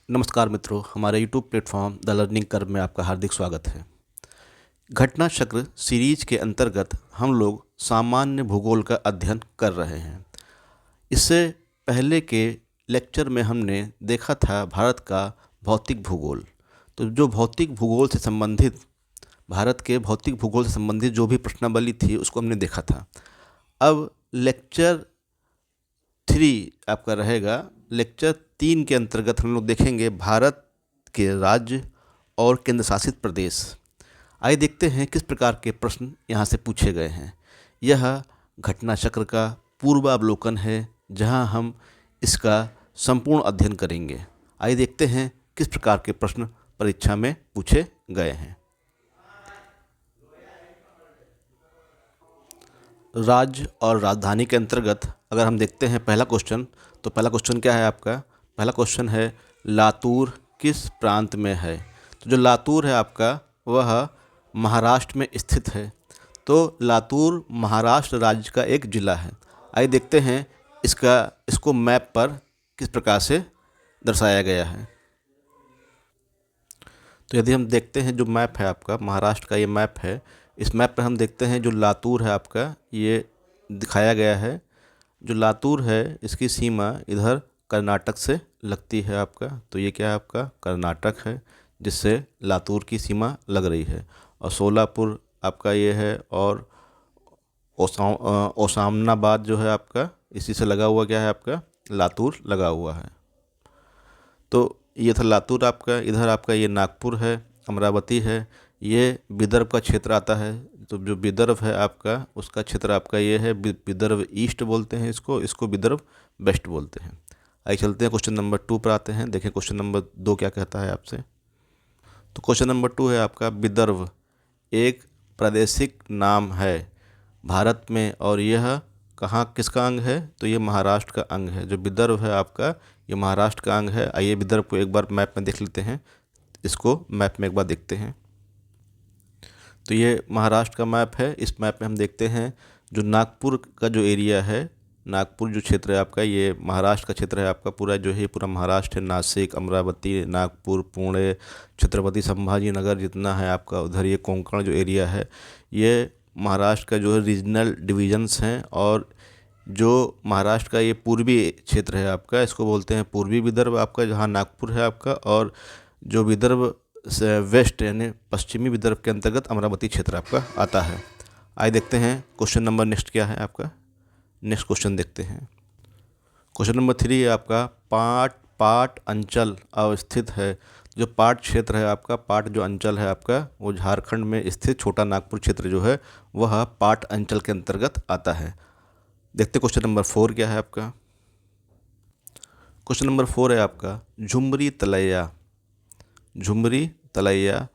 नमस्कार मित्रों, हमारे YouTube platform the learning curve में आपका हार्दिक स्वागत है। घटना चक्र सीरीज के अंतर्गत हम लोग सामान्य भूगोल का अध्ययन कर रहे हैं। इससे पहले के लेक्चर में हमने देखा था भारत का भौतिक भूगोल। तो जो भौतिक भूगोल से संबंधित भारत के भौतिक भूगोल से संबंधित जो भी प्रश्नावली थी उसको हमने देखा था। अब लेक्चर 3 आपका रहेगा। लेक्चर 3 के अंतर्गत हम लोग देखेंगे भारत के राज्य और केंद्र शासित प्रदेश। आइए देखते हैं किस प्रकार के प्रश्न यहाँ से पूछे गए हैं। यह घटना चक्र का पूर्वावलोकन है जहाँ हम इसका संपूर्ण अध्ययन करेंगे। आइए देखते हैं किस प्रकार के प्रश्न परीक्षा में पूछे गए हैं। राज्य और राजधानी के अंतर्गत अगर हम देखते हैं पहला क्वेश्चन, तो पहला क्वेश्चन क्या है आपका? पहला क्वेश्चन है लातूर किस प्रांत में है? तो जो लातूर है आपका वह महाराष्ट्र में स्थित है। तो लातूर महाराष्ट्र राज्य का एक ज़िला है। आइए देखते हैं इसको मैप पर किस प्रकार से दर्शाया गया है। तो यदि हम देखते हैं जो मैप है आपका महाराष्ट्र का, ये मैप है। इस मैप पर हम देखते हैं जो लातूर है आपका ये दिखाया गया है। जो लातूर है इसकी सीमा इधर कर्नाटक से लगती है आपका। तो ये क्या है आपका? कर्नाटक है, जिससे लातूर की सीमा लग रही है। और सोलापुर आपका ये है, और ओसामनाबाद जो है आपका इसी से लगा हुआ क्या है आपका? लातूर लगा हुआ है। तो ये था लातूर आपका। इधर आपका ये नागपुर है, अमरावती है, ये विदर्भ का क्षेत्र आता है। तो जो विदर्भ है आपका उसका क्षेत्र आपका ये है, विदर्भ ईस्ट बोलते हैं इसको विदर्भ वेस्ट बोलते हैं। आइए चलते हैं क्वेश्चन नंबर 2 पर आते हैं। देखें क्वेश्चन नंबर 2 क्या कहता है आपसे। तो क्वेश्चन नंबर 2 है आपका विदर्भ एक प्रादेशिक नाम है भारत में, और यह कहाँ किसका अंग है? तो ये महाराष्ट्र का अंग है। जो विदर्भ है आपका ये महाराष्ट्र का अंग है। आइए विदर्भ को एक बार मैप में देख लेते हैं। इसको मैप में एक बार देखते हैं। तो ये महाराष्ट्र का मैप है। इस मैप में हम देखते हैं जो नागपुर का जो एरिया है, नागपुर जो क्षेत्र है आपका ये महाराष्ट्र का क्षेत्र है आपका। पूरा जो है पूरा महाराष्ट्र है। नासिक, अमरावती, नागपुर, पुणे, छत्रपति संभाजी नगर जितना है आपका, उधर ये कोंकण जो एरिया है ये महाराष्ट्र का जो है रीजनल डिविजन्स हैं। और जो महाराष्ट्र का ये पूर्वी क्षेत्र है आपका इसको बोलते हैं पूर्वी विदर्भ आपका, जहाँ नागपुर है आपका। और जो विदर्भ से वेस्ट यानी पश्चिमी विदर्भ के अंतर्गत अमरावती क्षेत्र आपका आता है। आइए देखते हैं क्वेश्चन नंबर नेक्स्ट क्या है आपका। नेक्स्ट क्वेश्चन देखते हैं। क्वेश्चन नंबर 3 है आपका पाट अंचल अवस्थित है। जो पाट क्षेत्र है आपका, पाट जो अंचल है आपका वो झारखंड में स्थित छोटा नागपुर क्षेत्र जो है वह पाट अंचल के अंतर्गत आता है। देखते क्वेश्चन नंबर 4 क्या है आपका। क्वेश्चन नंबर 4 है आपका झुमरी तलैया। झुमरी तलैया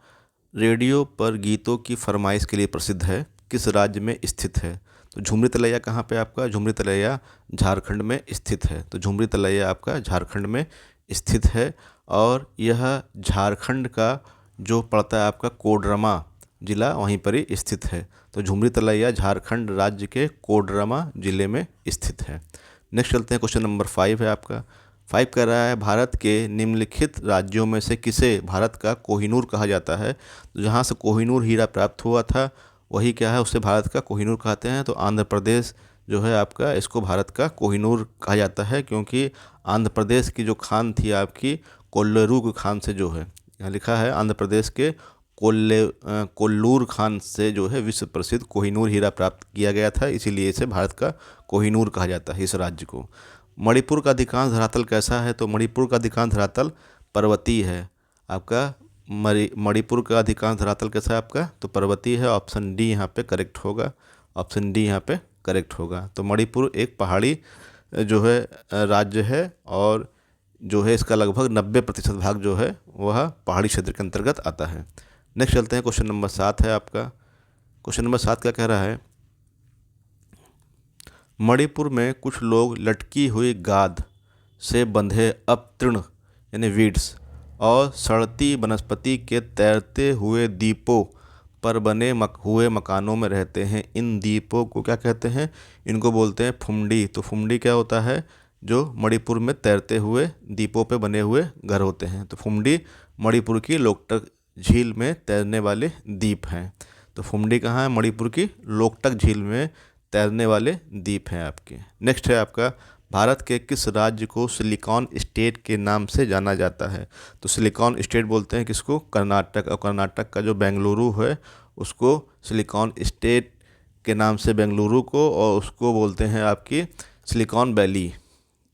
रेडियो पर गीतों की फरमाइश के लिए प्रसिद्ध है, किस राज्य में स्थित है? तो झुमरी तलैया कहाँ पे आपका? झुमरी तलैया झारखंड में स्थित है। तो झुमरी तलैया आपका झारखंड में स्थित है, और यह झारखंड का जो पड़ता है आपका कोडरमा जिला वहीं पर ही स्थित है। तो झुमरी तलैया झारखंड राज्य के कोडरमा जिले में स्थित है। नेक्स्ट चलते हैं क्वेश्चन नंबर 5 है आपका। 5 कह रहा है भारत के निम्नलिखित राज्यों में से किसे भारत का कोहिनूर कहा जाता है? तो जहाँ से कोहिनूर हीरा प्राप्त हुआ था वही क्या है, उसे भारत का कोहिनूर कहते हैं। तो आंध्र प्रदेश जो है आपका इसको भारत का कोहिनूर कहा जाता है, क्योंकि आंध्र प्रदेश की जो खान थी आपकी कोल्लूर की खान से जो है, यहाँ लिखा है आंध्र प्रदेश के कोल्लूर खान से जो है विश्व प्रसिद्ध कोहिनूर हीरा प्राप्त किया गया था, इसीलिए इसे भारत का कोहिनूर कहा जाता है इस राज्य को। मणिपुर का अधिकांश धरातल कैसा है? तो मणिपुर का अधिकांश धरातल पर्वतीय है आपका। मणिपुर का अधिकांश धरातल कैसा है आपका? तो पर्वतीय है। ऑप्शन डी यहाँ पे करेक्ट होगा। ऑप्शन डी यहाँ पे करेक्ट होगा। तो मणिपुर एक पहाड़ी जो है राज्य है, और जो है इसका लगभग 90% भाग जो है वह पहाड़ी क्षेत्र के अंतर्गत आता है। नेक्स्ट चलते हैं क्वेश्चन नंबर 7 है आपका। क्वेश्चन नंबर 7 क्या कह रहा है? मणिपुर में कुछ लोग लटकी हुई गाद से बंधे अपतृण यानी वीड्स और सड़ती वनस्पति के तैरते हुए द्वीपों पर बने हुए मकानों में रहते हैं। इन द्वीपों को क्या कहते हैं? इनको बोलते हैं फुमडी। तो फुमडी क्या होता है? जो मणिपुर में तैरते हुए द्वीपों पे बने हुए घर होते हैं। तो फुमडी मणिपुर की लोकटक झील में तैरने वाले द्वीप हैं। तो फुमडी कहाँ है? मणिपुर की लोकटक झील में तैरने वाले द्वीप हैं आपके। नेक्स्ट है आपका, भारत के किस राज्य को सिलिकॉन स्टेट के नाम से जाना जाता है? तो सिलिकॉन स्टेट बोलते हैं किसको? कर्नाटक। और कर्नाटक का जो बेंगलुरु है उसको सिलिकॉन स्टेट के नाम से बेंगलुरु को, और उसको बोलते हैं आपकी सिलिकॉन वैली,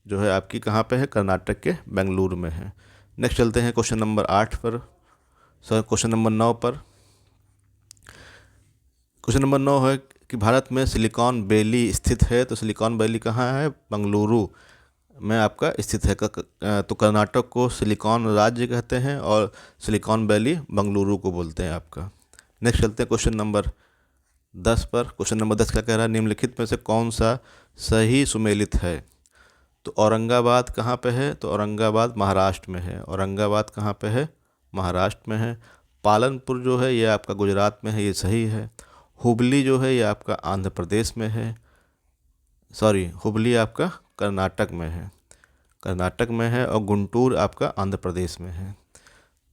जो है आपकी कहाँ पे है? कर्नाटक के बेंगलुरु में है। नेक्स्ट चलते हैं क्वेश्चन नंबर 8 पर, क्वेश्चन नंबर 9 पर। क्वेश्चन नंबर 9 है कि भारत में सिलिकॉन वैली स्थित है। तो सिलिकॉन वैली कहाँ है? बेंगलुरु में आपका स्थित है। तो कर्नाटक को सिलिकॉन राज्य कहते हैं और सिलिकॉन वैली बेंगलुरु को बोलते हैं आपका। नेक्स्ट चलते हैं क्वेश्चन नंबर 10 पर। क्वेश्चन नंबर 10 क्या कह रहा है? निम्नलिखित में से कौन सा सही सुमेलित है? तो औरंगाबाद कहाँ पे है? तो औरंगाबाद महाराष्ट्र में है। औरंगाबाद कहाँ पे है? महाराष्ट्र में है। पालनपुर जो है ये आपका गुजरात में है, ये सही है। हुबली जो है ये आपका आंध्र प्रदेश में है, सॉरी हुबली आपका कर्नाटक में है, कर्नाटक में है। और गुंटूर आपका आंध्र प्रदेश में है।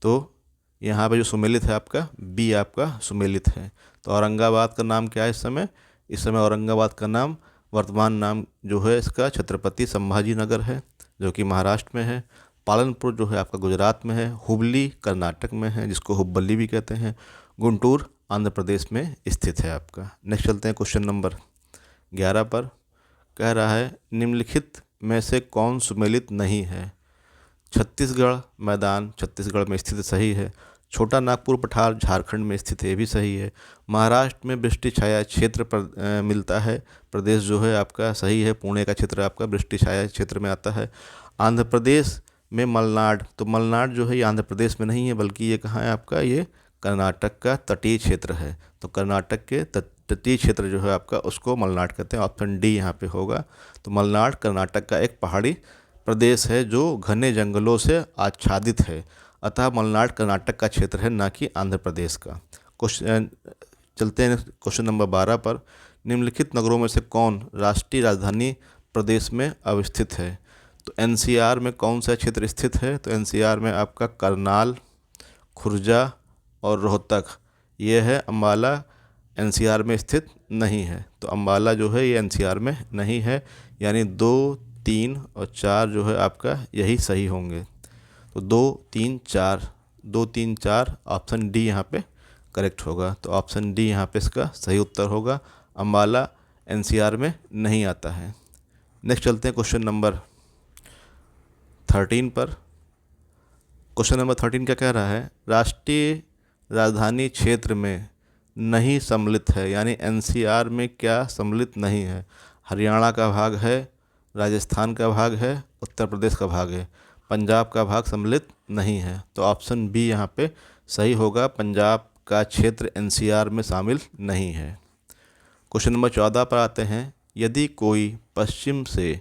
तो यहाँ पे जो सुमेलित है आपका बी आपका सुमेलित है। तो औरंगाबाद का नाम क्या है इस समय? इस समय औरंगाबाद का नाम, वर्तमान नाम जो है इसका छत्रपति संभाजी नगर है, जो कि महाराष्ट्र में है। पालनपुर जो है आपका गुजरात में है। हुबली कर्नाटक में है, जिसको हुब्बली भी कहते हैं। गुंटूर आंध्र प्रदेश में स्थित है आपका। नेक्स्ट चलते हैं क्वेश्चन नंबर 11 पर। कह रहा है निम्नलिखित में से कौन सुमेलित नहीं है? छत्तीसगढ़ मैदान छत्तीसगढ़ में स्थित, सही है। छोटा नागपुर पठार झारखंड में स्थित है, ये भी सही है। महाराष्ट्र में वृष्टि छाया क्षेत्र पर मिलता है, प्रदेश जो है आपका सही है। पुणे का क्षेत्र आपका वृष्टि छाया क्षेत्र में आता है। आंध्र प्रदेश में मलनाड, तो मलनाड जो है ये आंध्र प्रदेश में नहीं है, बल्कि ये कहाँ है आपका? ये कर्नाटक का तटीय क्षेत्र है। तो कर्नाटक के तटीय क्षेत्र जो है आपका उसको मलनाड कहते हैं। ऑप्शन डी यहाँ पे होगा। तो मलनाड कर्नाटक का एक पहाड़ी प्रदेश है जो घने जंगलों से आच्छादित है, अतः मलनाड कर्नाटक का क्षेत्र है, ना कि आंध्र प्रदेश का। क्वेश्चन चलते हैं क्वेश्चन नंबर 12 पर। निम्नलिखित नगरों में से कौन राष्ट्रीय राजधानी प्रदेश में अवस्थित है? तो एनसीआर में कौन सा क्षेत्र स्थित है? तो एनसीआर में आपका करनाल, खुर्जा और रोहतक, ये है। अम्बाला एनसीआर में स्थित नहीं है। तो अम्बाला जो है ये एनसीआर में नहीं है, यानी 2, 3 और 4 जो है आपका यही सही होंगे। तो 2, 3, 4, 2, 3, 4 ऑप्शन डी यहाँ पे करेक्ट होगा। तो ऑप्शन डी यहाँ पे इसका सही उत्तर होगा। अम्बाला एनसीआर में नहीं आता है। नेक्स्ट चलते हैं क्वेश्चन नंबर 13 पर। क्वेश्चन नंबर 13 क्या कह रहा है? राष्ट्रीय राजधानी क्षेत्र में नहीं सम्मिलित है, यानी एनसीआर में क्या सम्मिलित नहीं है? हरियाणा का भाग है, राजस्थान का भाग है, उत्तर प्रदेश का भाग है, पंजाब का भाग सम्मिलित नहीं है। तो ऑप्शन बी यहाँ पे सही होगा, पंजाब का क्षेत्र एनसीआर में शामिल नहीं है। क्वेश्चन नंबर 14 पर आते हैं। यदि कोई पश्चिम से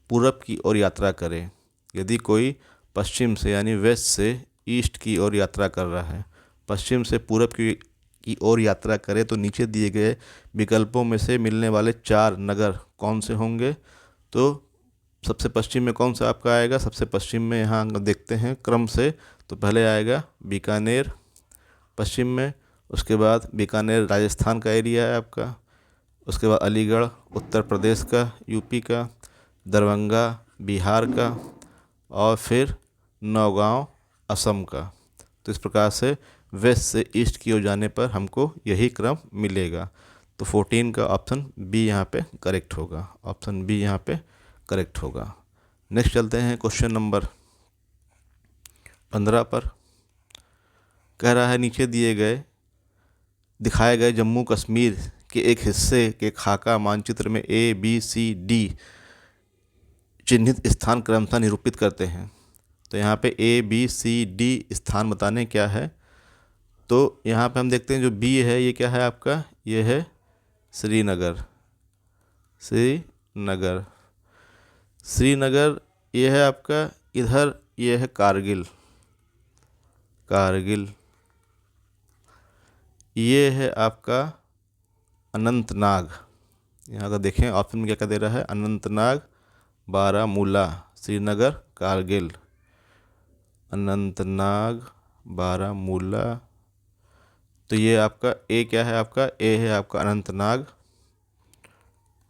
पूरब की ओर यात्रा करे, यदि कोई पश्चिम से यानी वेस्ट से ईस्ट की ओर यात्रा कर रहा है, पश्चिम से पूरब की ओर यात्रा करे, तो नीचे दिए गए विकल्पों में से मिलने वाले 4 नगर कौन से होंगे? तो सबसे पश्चिम में कौन सा आपका आएगा? सबसे पश्चिम में यहाँ देखते हैं क्रम से। तो पहले आएगा बीकानेर पश्चिम में, उसके बाद बीकानेर राजस्थान का एरिया है आपका, उसके बाद अलीगढ़ उत्तर प्रदेश का, यूपी का, दरभंगा बिहार का, और फिर नौगांव असम का। तो इस प्रकार से वेस्ट से ईस्ट की ओर जाने पर हमको यही क्रम मिलेगा। तो 14 का ऑप्शन बी यहाँ पे करेक्ट होगा। ऑप्शन बी यहाँ पे करेक्ट होगा। नेक्स्ट चलते हैं क्वेश्चन नंबर 15 पर। कह रहा है नीचे दिखाए गए जम्मू कश्मीर के एक हिस्से के खाका मानचित्र में ए बी सी डी चिन्हित स्थान क्रमशः निरूपित करते हैं। तो यहाँ पे ए बी सी डी स्थान बताने क्या है? तो यहाँ पे हम देखते हैं जो बी है ये क्या है आपका? ये है श्रीनगर। श्रीनगर श्रीनगर ये है आपका। इधर ये है कारगिल। कारगिल ये है आपका अनंतनाग। यहाँ अगर देखें ऑप्शन में क्या क्या दे रहा है? अनंतनाग, बारामूला, श्रीनगर, कारगिल, अनंतनाग, बारामूला। तो ये आपका ए क्या है, आपका ए है आपका अनंतनाग,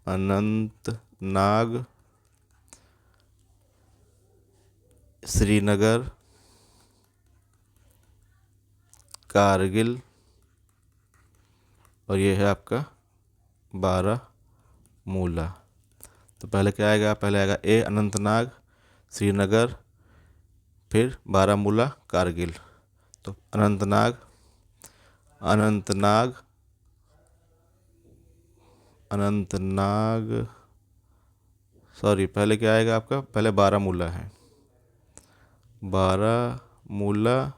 अनंतनाग, श्रीनगर, कारगिल, और ये है आपका बारामूला। तो पहले क्या आएगा, पहले आएगा ए अनंतनाग, श्रीनगर, फिर बारामूला, कारगिल। तो अनंतनाग, अनंतनाग, अनंतनाग, सॉरी पहले क्या आएगा आपका, पहले बारामूला है, बारामूला,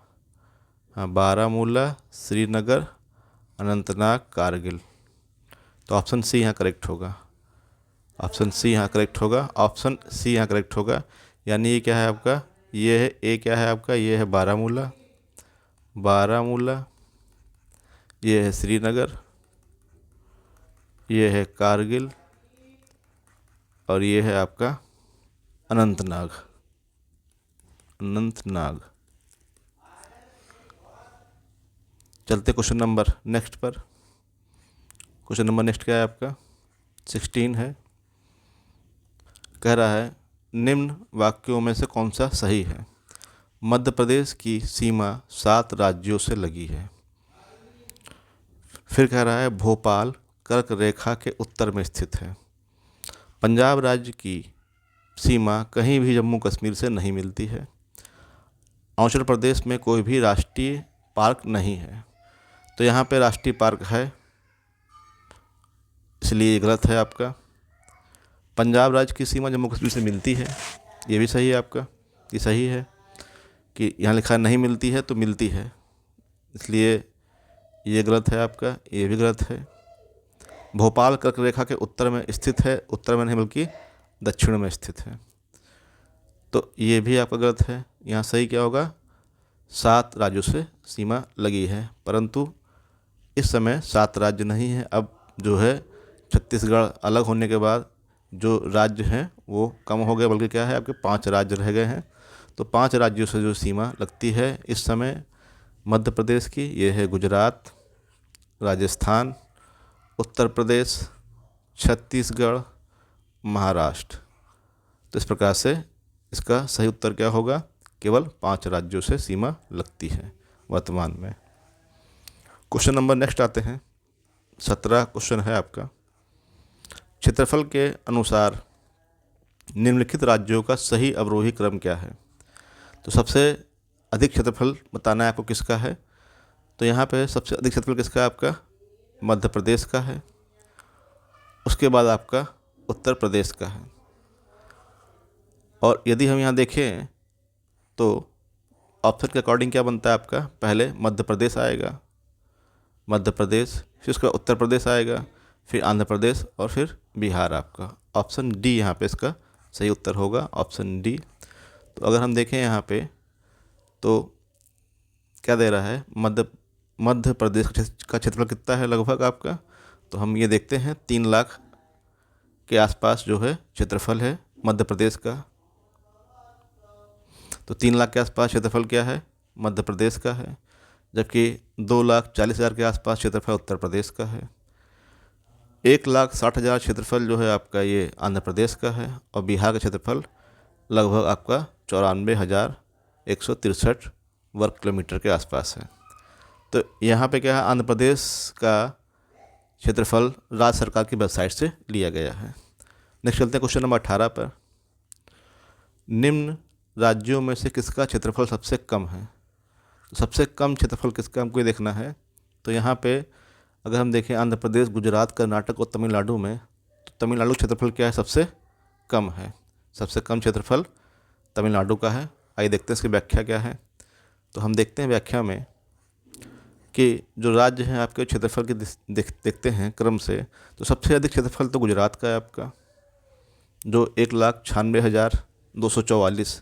हाँ बारामूला, श्रीनगर, अनंतनाग, कारगिल। तो ऑप्शन सी यहाँ करेक्ट होगा, ऑप्शन सी यहाँ करेक्ट होगा, ऑप्शन सी यहाँ करेक्ट होगा। यानी ये क्या है आपका, ये है ए क्या है आपका, ये है बारामूला, बारामूला, ये है श्रीनगर, ये है कारगिल, और ये है आपका अनंतनाग, अनंतनाग। चलते क्वेश्चन नंबर नेक्स्ट पर। क्वेश्चन नंबर नेक्स्ट क्या है आपका, 16 है। कह रहा है निम्न वाक्यों में से कौन सा सही है। मध्य प्रदेश की सीमा 7 राज्यों से लगी है। फिर कह रहा है भोपाल कर्क रेखा के उत्तर में स्थित है। पंजाब राज्य की सीमा कहीं भी जम्मू कश्मीर से नहीं मिलती है। अरुणाचल प्रदेश में कोई भी राष्ट्रीय पार्क नहीं है। तो यहाँ पे राष्ट्रीय पार्क है, इसलिए ये गलत है आपका। पंजाब राज्य की सीमा जम्मू कश्मीर से मिलती है, ये भी सही है आपका, ये सही है कि यहाँ लिखा नहीं मिलती है तो मिलती है, इसलिए ये गलत है आपका, ये भी गलत है। भोपाल कर्क रेखा के उत्तर में स्थित है, उत्तर में नहीं बल्कि दक्षिण में स्थित है, तो ये भी आपका गलत है। यहाँ सही क्या होगा, 7 राज्यों से सीमा लगी है, परंतु इस समय 7 राज्य नहीं है। अब जो है छत्तीसगढ़ अलग होने के बाद जो राज्य हैं वो कम हो गए, बल्कि क्या है आपके 5 राज्य रह गए हैं। तो 5 राज्यों से जो सीमा लगती है इस समय मध्य प्रदेश की, ये है गुजरात, राजस्थान, उत्तर प्रदेश, छत्तीसगढ़, महाराष्ट्र। तो इस प्रकार से इसका सही उत्तर क्या होगा, केवल 5 राज्यों से सीमा लगती है वर्तमान में। क्वेश्चन नंबर नेक्स्ट आते हैं, 17 क्वेश्चन है आपका। क्षेत्रफल के अनुसार निम्नलिखित राज्यों का सही अवरोही क्रम क्या है। तो सबसे अधिक क्षेत्रफल बताना है आपको किसका है। तो यहाँ पे सबसे अधिक क्षेत्रफल किसका है, आपका मध्य प्रदेश का है, उसके बाद आपका उत्तर प्रदेश का है। और यदि हम यहाँ देखें तो ऑप्शन के अकॉर्डिंग क्या बनता है आपका, पहले मध्य प्रदेश आएगा, मध्य प्रदेश, फिर उसका उत्तर प्रदेश आएगा, फिर आंध्र प्रदेश और फिर बिहार। आपका ऑप्शन डी यहाँ पे इसका सही उत्तर होगा, ऑप्शन डी। तो अगर हम देखें यहाँ पे तो क्या दे रहा है, मध्य प्रदेश का क्षेत्रफल कितना है लगभग आपका, तो हम ये देखते हैं 3 लाख के आसपास जो है क्षेत्रफल है मध्य प्रदेश का। तो 3 लाख के आसपास क्षेत्रफल क्या है, मध्य प्रदेश का है, जबकि 2,40,000 के आसपास क्षेत्रफल उत्तर प्रदेश का है। 1,60,000 क्षेत्रफल जो है आपका ये आंध्र प्रदेश का है, और बिहार का क्षेत्रफल लगभग आपका 94,163 वर्ग किलोमीटर के आसपास है। तो यहाँ पे क्या है, आंध्र प्रदेश का क्षेत्रफल राज्य सरकार की वेबसाइट से लिया गया है। नेक्स्ट चलते हैं क्वेश्चन नंबर 18 पर। निम्न राज्यों में से किसका क्षेत्रफल सबसे कम है। तो सबसे कम क्षेत्रफल किसका हमको ये देखना है। तो यहाँ पे अगर हम देखें आंध्र प्रदेश, गुजरात, कर्नाटक और तमिलनाडु में, तो तमिलनाडु क्षेत्रफल क्या है, सबसे कम है। सबसे कम क्षेत्रफल तमिलनाडु का है। आइए देखते हैं इसकी व्याख्या क्या है। तो हम देखते हैं व्याख्या में कि जो राज्य हैं आपके क्षेत्रफल के देखते हैं क्रम से, तो सबसे अधिक क्षेत्रफल तो गुजरात का है आपका, जो 1,96,244,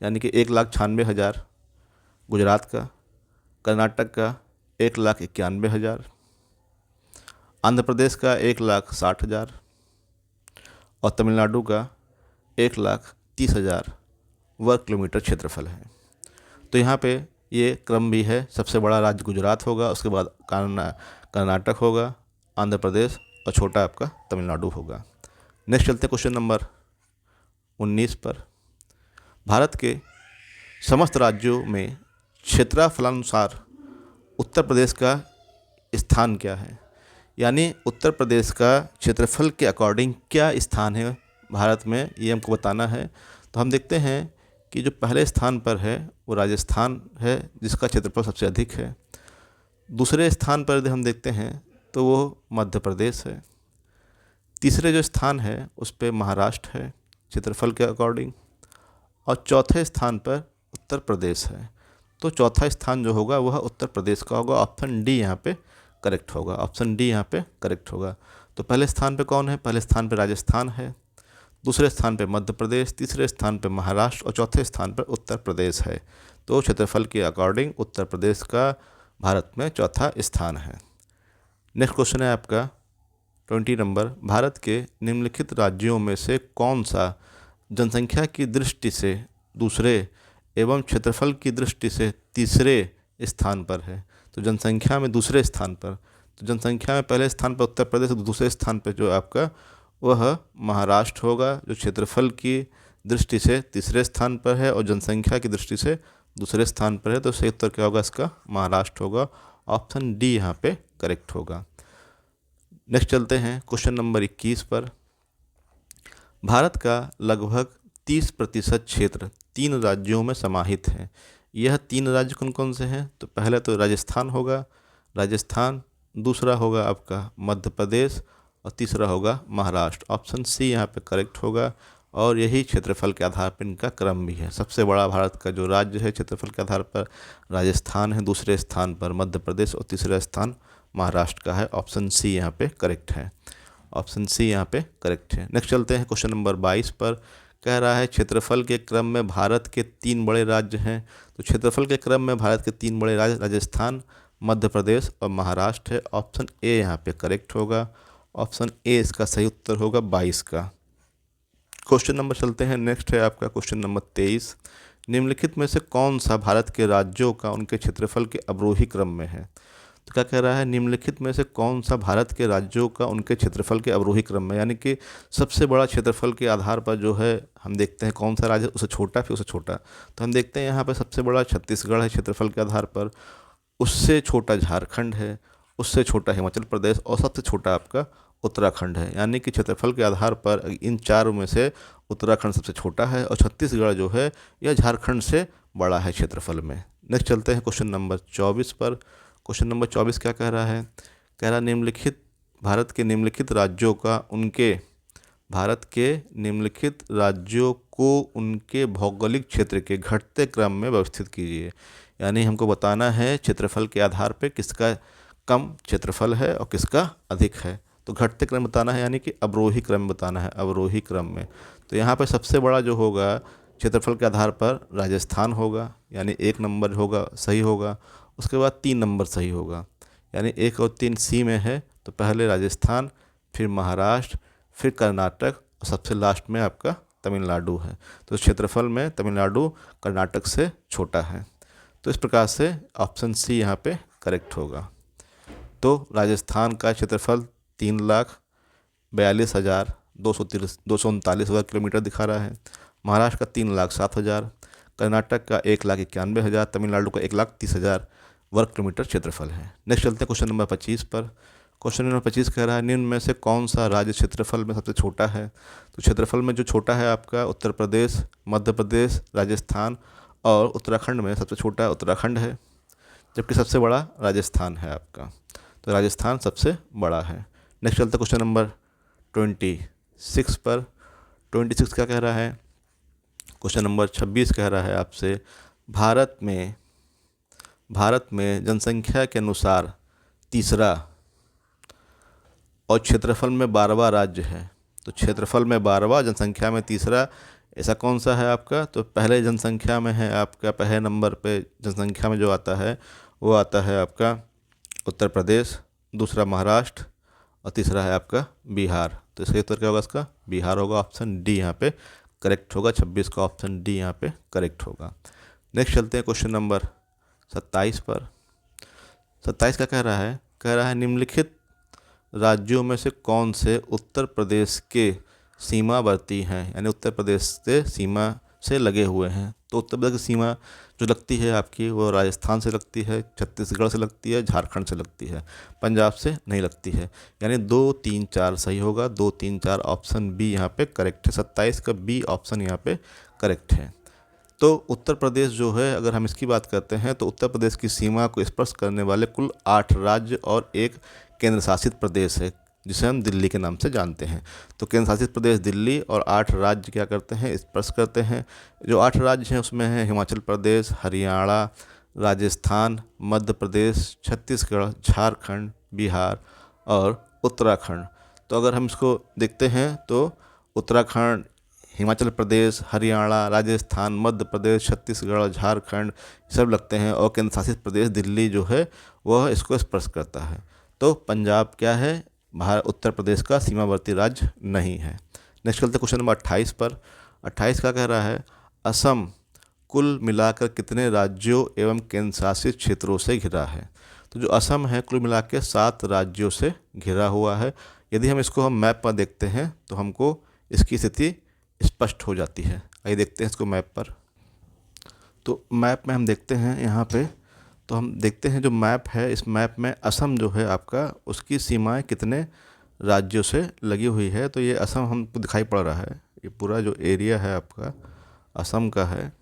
यानी कि 1,96,000 गुजरात का। कर्नाटक का 1,91,000, आंध्र प्रदेश का 1,60,000 और तमिलनाडु का 1,30,000 वर्ग किलोमीटर क्षेत्रफल है। तो यहाँ पे ये क्रम भी है, सबसे बड़ा राज्य गुजरात होगा, उसके बाद कर्नाटक होगा, आंध्र प्रदेश और छोटा आपका तमिलनाडु होगा। नेक्स्ट चलते हैं क्वेश्चन नंबर 19 पर। भारत के समस्त राज्यों में क्षेत्रफलानुसार उत्तर प्रदेश का स्थान क्या है? यानी उत्तर प्रदेश का क्षेत्रफल के अकॉर्डिंग क्या स्थान है भारत में, ये हमको बताना है। तो हम देखते हैं कि जो पहले स्थान पर है वो राजस्थान है, जिसका क्षेत्रफल सबसे अधिक है। दूसरे स्थान पर यदि हम देखते हैं तो वो मध्य प्रदेश है। तीसरे जो स्थान है उस पर महाराष्ट्र है क्षेत्रफल के अकॉर्डिंग, और चौथे स्थान पर उत्तर प्रदेश है। तो चौथा स्थान जो होगा वह उत्तर प्रदेश का होगा। ऑप्शन डी यहाँ पे करेक्ट होगा, ऑप्शन डी यहाँ पे करेक्ट होगा। तो पहले स्थान पे कौन है? पहले स्थान पे राजस्थान है, दूसरे स्थान पे मध्य प्रदेश, तीसरे स्थान पे महाराष्ट्र और चौथे स्थान पर उत्तर प्रदेश है। तो क्षेत्रफल के अकॉर्डिंग उत्तर प्रदेश का भारत में चौथा स्थान है। नेक्स्ट क्वेश्चन है आपका 20 नंबर। भारत के निम्नलिखित राज्यों में से कौन सा जनसंख्या की दृष्टि से दूसरे एवं क्षेत्रफल की दृष्टि से तीसरे स्थान पर है? तो जनसंख्या में दूसरे स्थान पर, तो जनसंख्या में पहले स्थान पर उत्तर प्रदेश, दूसरे स्थान पर जो आपका वह महाराष्ट्र होगा, जो क्षेत्रफल की दृष्टि से तीसरे स्थान पर है और जनसंख्या की दृष्टि से दूसरे स्थान पर है। तो सही उत्तर क्या होगा इसका? महाराष्ट्र होगा। ऑप्शन डी यहाँ पे करेक्ट होगा। नेक्स्ट चलते हैं क्वेश्चन नंबर 21 पर। भारत का लगभग 30% क्षेत्र 3 राज्यों में समाहित है। यह 3 राज्य कौन कौन से हैं? तो पहले तो राजस्थान होगा, राजस्थान, दूसरा होगा आपका मध्य प्रदेश और तीसरा होगा महाराष्ट्र। ऑप्शन सी यहाँ पे करेक्ट होगा। और यही क्षेत्रफल के आधार पर इनका क्रम भी है। सबसे बड़ा भारत का जो राज्य है क्षेत्रफल के आधार पर राजस्थान है, दूसरे स्थान पर मध्य प्रदेश और तीसरा स्थान महाराष्ट्र का है। ऑप्शन सी यहाँ पे करेक्ट है, ऑप्शन सी यहाँ पे करेक्ट है। नेक्स्ट चलते हैं क्वेश्चन नंबर 22 पर। कह रहा है क्षेत्रफल के क्रम में भारत के 3 बड़े राज्य हैं। तो क्षेत्रफल के क्रम में भारत के 3 बड़े राज्य राजस्थान, मध्य प्रदेश और महाराष्ट्र है। ऑप्शन ए यहाँ पे करेक्ट होगा, ऑप्शन ए इसका सही उत्तर होगा 22 का। क्वेश्चन नंबर चलते हैं, नेक्स्ट है आपका क्वेश्चन नंबर 23। निम्नलिखित में से कौन सा भारत के राज्यों का उनके क्षेत्रफल के अवरोही क्रम में है? तो क्या कह रहा है? निम्नलिखित में से कौन सा भारत के राज्यों का उनके क्षेत्रफल के अवरोही क्रम में, यानी कि सबसे बड़ा क्षेत्रफल के आधार पर जो है हम देखते हैं कौन सा राज्य उससे छोटा फिर उससे छोटा। तो हम देखते हैं यहाँ पर सबसे बड़ा छत्तीसगढ़ है क्षेत्रफल के आधार पर, उससे छोटा झारखंड है, उससे छोटा हिमाचल प्रदेश और सबसे छोटा आपका उत्तराखंड है। यानी कि क्षेत्रफल के आधार पर इन 4 में से उत्तराखंड सबसे छोटा है और छत्तीसगढ़ जो है यह झारखंड से बड़ा है क्षेत्रफल में। नेक्स्ट चलते हैं क्वेश्चन नंबर 24 पर। क्वेश्चन नंबर 24 क्या कह रहा है? कह रहा निम्नलिखित भारत के निम्नलिखित राज्यों का उनके भारत के निम्नलिखित राज्यों को उनके भौगोलिक क्षेत्र के घटते क्रम में व्यवस्थित कीजिए। यानी हमको बताना है क्षेत्रफल के आधार पर किसका कम क्षेत्रफल है और किसका अधिक है। तो घटते क्रम बताना है, यानी कि अवरोही क्रम बताना है, अवरोही क्रम में। तो यहाँ पर सबसे बड़ा जो होगा क्षेत्रफल के आधार पर राजस्थान होगा, यानी 1 नंबर होगा सही होगा। उसके बाद 3 नंबर सही होगा, यानी 1 और 3 सी में है। तो पहले राजस्थान, फिर महाराष्ट्र, फिर कर्नाटक और सबसे लास्ट में आपका तमिलनाडु है। तो क्षेत्रफल में तमिलनाडु कर्नाटक से छोटा है। तो इस प्रकार से ऑप्शन सी यहाँ पे करेक्ट होगा। तो राजस्थान का क्षेत्रफल 3,42,239 वर्ग किलोमीटर दिखा रहा है, महाराष्ट्र का 3,07,000, कर्नाटक का 1,91,000, तमिलनाडु का 1,30,000 वर्ग किलोमीटर क्षेत्रफल है। नेक्स्ट चलते हैं क्वेश्चन नंबर 25 पर। क्वेश्चन नंबर 25 कह रहा है निम्न में से कौन सा राज्य क्षेत्रफल में सबसे छोटा है? तो क्षेत्रफल में जो छोटा है आपका उत्तर प्रदेश, मध्य प्रदेश, राजस्थान और उत्तराखंड में सबसे छोटा उत्तराखंड है, जबकि सबसे बड़ा राजस्थान है आपका। तो राजस्थान सबसे बड़ा है। नेक्स्ट चलते क्वेश्चन नंबर 26 पर। 26 क्या कह रहा है? क्वेश्चन नंबर 26 कह रहा है आपसे भारत में जनसंख्या के अनुसार तीसरा और क्षेत्रफल में 12वां राज्य है। तो क्षेत्रफल में 12वां, जनसंख्या में तीसरा, ऐसा कौन सा है आपका? तो पहले जनसंख्या में है आपका, पहले नंबर पे जनसंख्या में जो आता है वो आता है आपका उत्तर प्रदेश, दूसरा महाराष्ट्र और तीसरा है आपका बिहार। तो इसका उत्तर क्या होगा? इसका बिहार होगा। ऑप्शन डी यहाँ पे करेक्ट होगा। 26 का ऑप्शन डी यहाँ पे करेक्ट होगा। नेक्स्ट चलते हैं क्वेश्चन नंबर 27 पर। 27 का कह रहा है निम्नलिखित राज्यों में से कौन से उत्तर प्रदेश के सीमावर्ती हैं, यानी उत्तर प्रदेश से सीमा से लगे हुए हैं। तो उत्तर प्रदेश की सीमा जो लगती है आपकी वो राजस्थान से लगती है, छत्तीसगढ़ से लगती है, झारखंड से लगती है, पंजाब से नहीं लगती है। यानी 2, 3, 4 सही होगा। 2, 3, 4 ऑप्शन बी यहाँ पे करेक्ट है। 27 का बी ऑप्शन यहाँ पे करेक्ट है। तो उत्तर प्रदेश जो है, अगर हम इसकी बात करते हैं तो उत्तर प्रदेश की सीमा को स्पर्श करने वाले कुल 8 राज्य और एक केंद्र शासित प्रदेश है, जिसे हम दिल्ली के नाम से जानते हैं। तो केंद्र शासित प्रदेश दिल्ली और 8 राज्य क्या करते हैं, स्पर्श करते हैं। जो 8 राज्य हैं उसमें है हिमाचल प्रदेश, हरियाणा, राजस्थान, मध्य प्रदेश, छत्तीसगढ़, झारखंड, बिहार और उत्तराखंड। तो अगर हम इसको देखते हैं तो उत्तराखंड, हिमाचल प्रदेश, हरियाणा, राजस्थान, मध्य प्रदेश, छत्तीसगढ़, झारखंड सब लगते हैं, और केंद्र शासित प्रदेश दिल्ली जो है वह इसको स्पर्श करता है। तो पंजाब क्या है, भारत उत्तर प्रदेश का सीमावर्ती राज्य नहीं है। नेक्स्ट चलते क्वेश्चन नंबर 28 पर। 28 का कह रहा है असम कुल मिलाकर कितने राज्यों एवं केंद्र शासित क्षेत्रों से घिरा है। तो जो असम है कुल मिला के 7 राज्यों से घिरा हुआ है। यदि हम इसको मैप पर देखते हैं तो हमको इसकी स्थिति स्पष्ट हो जाती है। आइए देखते हैं इसको मैप पर। तो मैप में हम देखते हैं यहाँ पे, तो हम देखते हैं जो मैप है, इस मैप में असम जो है आपका, उसकी सीमाएं कितने राज्यों से लगी हुई है। तो ये असम हमको दिखाई पड़ रहा है, ये पूरा जो एरिया है आपका असम का है,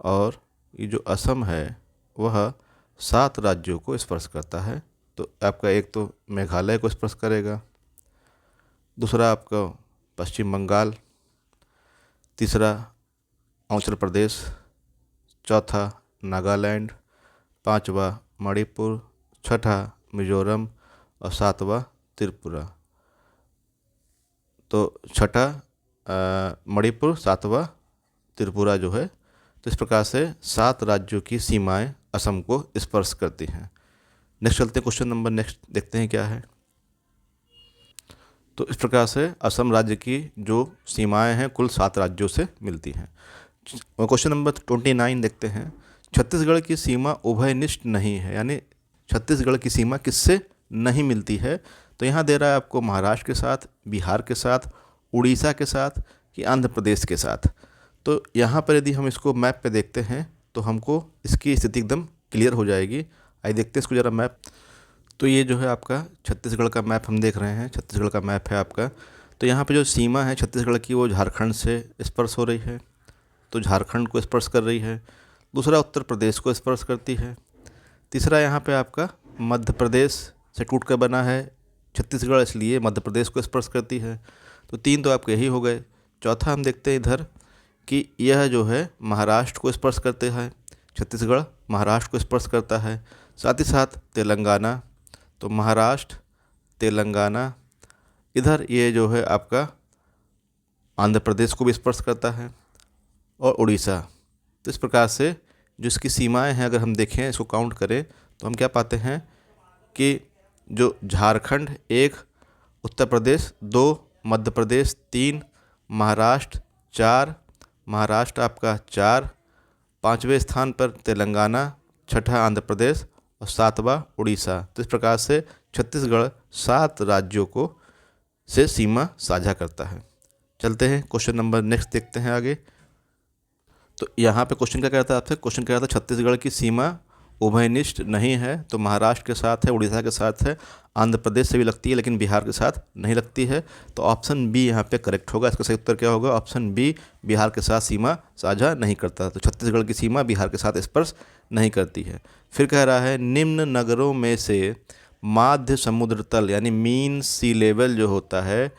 और ये जो असम है वह 7 राज्यों को स्पर्श करता है। तो आपका एक तो मेघालय को स्पर्श करेगा, दूसरा आपका पश्चिम बंगाल, तीसरा अरुणाचल प्रदेश, चौथा नागालैंड, पांचवा मणिपुर, छठा मिजोरम और सातवां त्रिपुरा। तो छठा मणिपुर, सातवां त्रिपुरा जो है। तो इस प्रकार से 7 राज्यों की सीमाएं असम को स्पर्श करती हैं। नेक्स्ट चलते हैं क्वेश्चन नंबर नेक्स्ट देखते हैं क्या है। तो इस प्रकार से असम राज्य की जो सीमाएं हैं कुल 7 राज्यों से मिलती हैं। क्वेश्चन नंबर 29 देखते हैं। छत्तीसगढ़ की सीमा उभयनिष्ठ नहीं है, यानी छत्तीसगढ़ की सीमा किससे नहीं मिलती है। तो यहाँ दे रहा है आपको महाराष्ट्र के साथ, बिहार के साथ, उड़ीसा के साथ कि आंध्र प्रदेश के साथ। तो यहाँ पर यदि हम इसको मैप पे देखते हैं तो हमको इसकी स्थिति एकदम क्लियर हो जाएगी। आइए देखते हैं इसको ज़रा मैप। तो ये जो है आपका छत्तीसगढ़ का मैप हम देख रहे हैं, छत्तीसगढ़ का मैप है आपका। तो यहाँ पे जो सीमा है छत्तीसगढ़ की वो झारखंड से स्पर्श हो रही है, तो झारखंड को स्पर्श कर रही है। दूसरा उत्तर प्रदेश को स्पर्श करती है। तीसरा यहाँ पे आपका मध्य प्रदेश से टूट कर बना है छत्तीसगढ़, इसलिए मध्य प्रदेश को स्पर्श करती है। तो 3 तो आपके यही हो गए। चौथा हम देखते हैं इधर कि यह जो है महाराष्ट्र को स्पर्श करते हैं, छत्तीसगढ़ महाराष्ट्र को स्पर्श करता है। साथ ही साथ तेलंगाना, तो महाराष्ट्र, तेलंगाना, इधर ये जो है आपका आंध्र प्रदेश को भी स्पर्श करता है, और उड़ीसा। तो इस प्रकार से जो इसकी सीमाएं हैं अगर हम देखें, इसको काउंट करें तो हम क्या पाते हैं कि जो झारखंड 1, उत्तर प्रदेश 2, मध्य प्रदेश 3, महाराष्ट्र 4, महाराष्ट्र आपका 4, 5वें स्थान पर तेलंगाना, छठा आंध्र प्रदेश और 7वां उड़ीसा। तो इस प्रकार से छत्तीसगढ़ 7 राज्यों को से सीमा साझा करता है। चलते हैं क्वेश्चन नंबर नेक्स्ट देखते हैं आगे। तो यहाँ पे क्वेश्चन क्या कहता है आपसे, क्वेश्चन क्या कहता है छत्तीसगढ़ की सीमा उभयनिष्ठ नहीं है। तो महाराष्ट्र के साथ है, उड़ीसा के साथ है, आंध्र प्रदेश से भी लगती है लेकिन बिहार के साथ नहीं लगती है। तो ऑप्शन बी यहाँ पे करेक्ट होगा। इसका सही उत्तर क्या होगा, ऑप्शन बी, बिहार के साथ सीमा साझा नहीं करता। तो छत्तीसगढ़ की सीमा बिहार के साथ स्पर्श नहीं करती है। फिर कह रहा है निम्न नगरों में से माध्य समुद्र तल, यानी मीन सी लेवल जो होता है,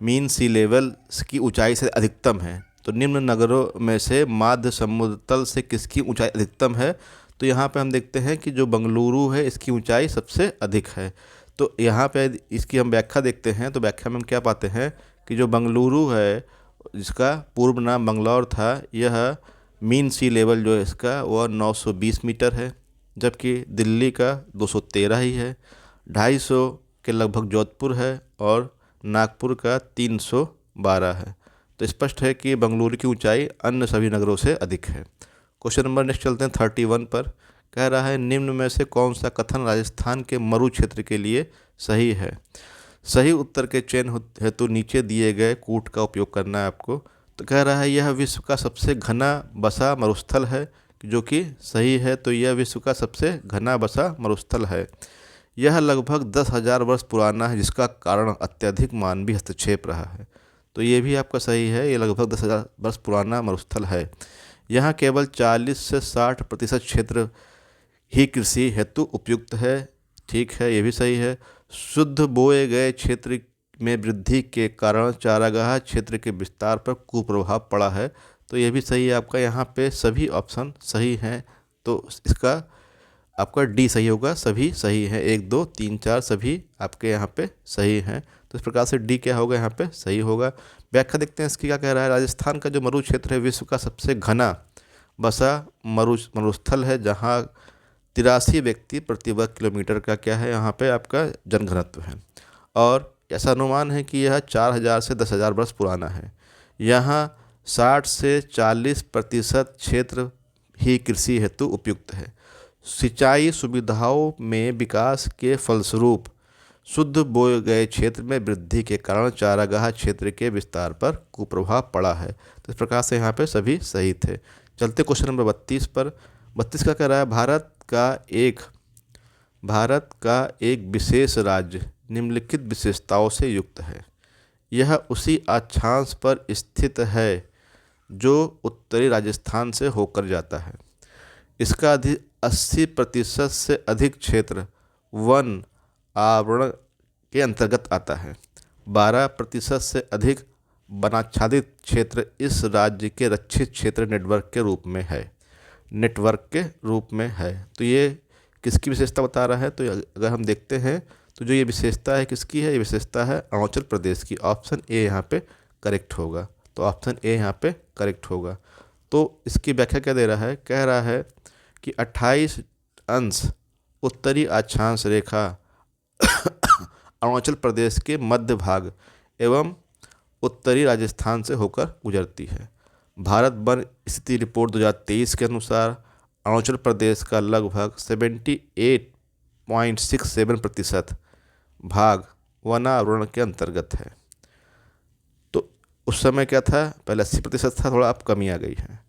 मीन सी लेवल की ऊंचाई से अधिकतम है। तो निम्न नगरों में से माध्य समुद्र तल से किसकी ऊंचाई अधिकतम है। तो यहाँ पे हम देखते हैं कि जो बंगलुरु है इसकी ऊंचाई सबसे अधिक है। तो यहाँ पे इसकी हम व्याख्या देखते हैं, तो व्याख्या में हम क्या पाते हैं कि जो बंगलुरु है जिसका पूर्व नाम बंगलौर था, यह मीन सी लेवल जो है इसका वह 920 मीटर है, जबकि दिल्ली का 213 ही है। 250 के लगभग जोधपुर है और नागपुर का 312 है। तो स्पष्ट है कि बेंगलुरु की ऊंचाई अन्य सभी नगरों से अधिक है। क्वेश्चन नंबर नेक्स्ट चलते हैं 31 पर। कह रहा है निम्न में से कौन सा कथन राजस्थान के मरु क्षेत्र के लिए सही है। सही उत्तर के चयन हेतु नीचे दिए गए कूट का उपयोग करना है आपको। तो कह रहा है यह विश्व का सबसे घना बसा मरुस्थल है, जो कि सही है। तो यह विश्व का सबसे घना बसा मरुस्थल है। यह लगभग 10,000 वर्ष पुराना है, जिसका कारण अत्यधिक मानवीय हस्तक्षेप रहा है। तो ये भी आपका सही है, ये लगभग 10,000 वर्ष पुराना मरुस्थल है। यहाँ केवल 40 से 60% क्षेत्र ही कृषि हेतु उपयुक्त है। ठीक है, ये भी सही है। शुद्ध बोए गए क्षेत्र में वृद्धि के कारण चारागाह क्षेत्र के विस्तार पर कुप्रभाव पड़ा है। तो ये भी सही है आपका, यहाँ पे सभी ऑप्शन सही हैं। तो इसका आपका डी सही होगा, सभी सही हैं, 1 2 3 4 सभी आपके यहाँ पे सही हैं। तो इस प्रकार से डी क्या होगा, यहाँ पे सही होगा। व्याख्या देखते हैं इसकी क्या कह रहा है। राजस्थान का जो मरु क्षेत्र है विश्व का सबसे घना बसा मरुस्थल है, जहाँ 83 व्यक्ति प्रति वर्ग किलोमीटर का क्या है यहाँ पे आपका जनघनत्व है। और ऐसा अनुमान है कि यह 4,000 से 10,000 वर्ष पुराना है। यहाँ 60 से 40% क्षेत्र ही कृषि हेतु उपयुक्त है। सिंचाई सुविधाओं में विकास के फलस्वरूप शुद्ध बोए गए क्षेत्र में वृद्धि के कारण चारागाह क्षेत्र के विस्तार पर कुप्रभाव पड़ा है। तो इस प्रकार से यहाँ पे सभी सही थे। चलते क्वेश्चन नंबर 32 पर। 32 का कह रहा है भारत का एक विशेष राज्य निम्नलिखित विशेषताओं से युक्त है। यह उसी अक्षांश पर स्थित है जो उत्तरी राजस्थान से होकर जाता है। इसका 80% से अधिक क्षेत्र वन आवरण के अंतर्गत आता है। 12% से अधिक वनाच्छादित क्षेत्र इस राज्य के रक्षित क्षेत्र नेटवर्क के रूप में है। तो ये किसकी विशेषता बता रहा है। तो अगर हम देखते हैं तो जो ये विशेषता है किसकी है, ये विशेषता है अरुणाचल प्रदेश की। ऑप्शन ए यहाँ पे करेक्ट होगा। तो ऑप्शन ए यहाँ पे करेक्ट होगा। तो इसकी व्याख्या क्या दे रहा है, कह रहा है कि 28 अंश उत्तरी अक्षांश रेखा अरुणाचल प्रदेश के मध्य भाग एवं उत्तरी राजस्थान से होकर गुजरती है। भारत वन स्थिति रिपोर्ट 2023 के अनुसार अरुणाचल प्रदेश का लगभग 78.67% भाग वनावरण के अंतर्गत है। तो उस समय क्या था, पहले 80% था, थोड़ा अब कमी आ गई है